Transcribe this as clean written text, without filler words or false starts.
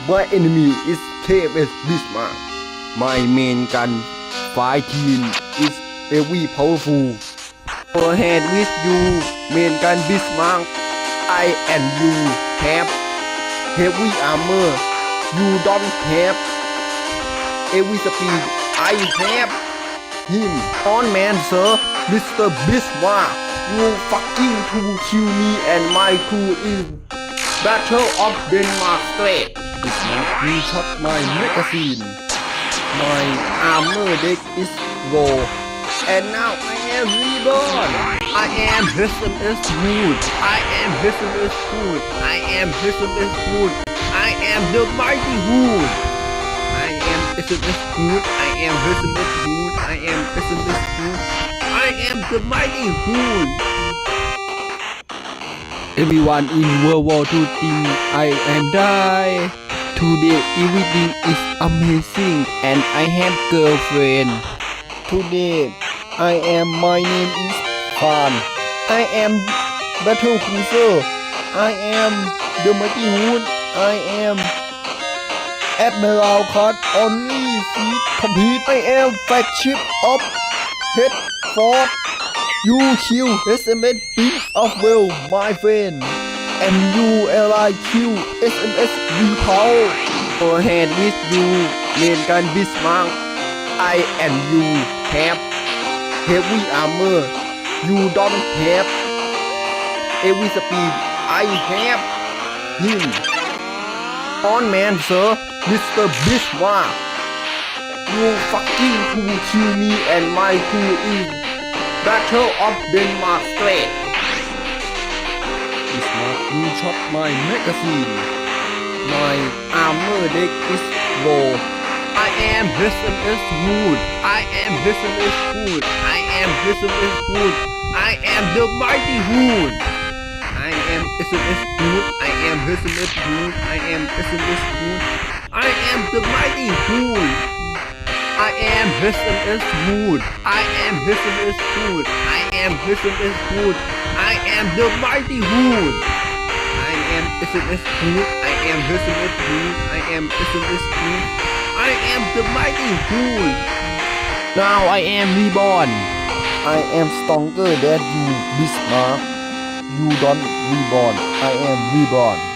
My enemy is KMS Bismarck. My main gun fighting is very powerful. Go ahead with you, main gun Bismarck. I and you have heavy armor. You don't have heavy speed. I have him. On man, sir, Mr. Bismarck. You fucking to kill me and my crew in Battle of Denmark Strait. Bismarck, you shot my magazine. My armor deck is low. And now I am reborn. I am HMS Wood. I am HMS Wood. I am HMS Wood. I am the mighty Wood. I am HMS Wood. I am HMS Wood. I am HMS Wood. I am the mighty Wood. Everyone in World War II think I am die. Today everything is amazing and I have girlfriend. Today my name is Khan. I am Battle Cruiser. I am the mighty Wood. I am Admiral Khan. Only fleet complete. I am flagship of Headfort. You kill SMS Prince of Wales, my friend. And you ally kill SMS Repower. Go ahead with you, main gun Bismarck. I and you have heavy armor. You don't have heavy speed. I have him. On man, sir, Mr. Bismarck. You fucking to kill me and my crew in Battle of Denmark Strait. Bismarck, you shot my magazine. My armor deck is low. I am HMS Wood. I am HMS Wood. I am HMS Wood. I am the mighty Wood. I am HMS Wood. I am HMS Wood. I am HMS Wood. I am the mighty Wood. I am HMS Wood. I am HMS Wood. I am HMS Wood. I am the mighty Wood. I am HMS Wood. I am HMS Wood. I am HMS Wood. I am the mighty Wood. Now I am reborn. I am stronger than you, Bismarck. You don't reborn. I am reborn.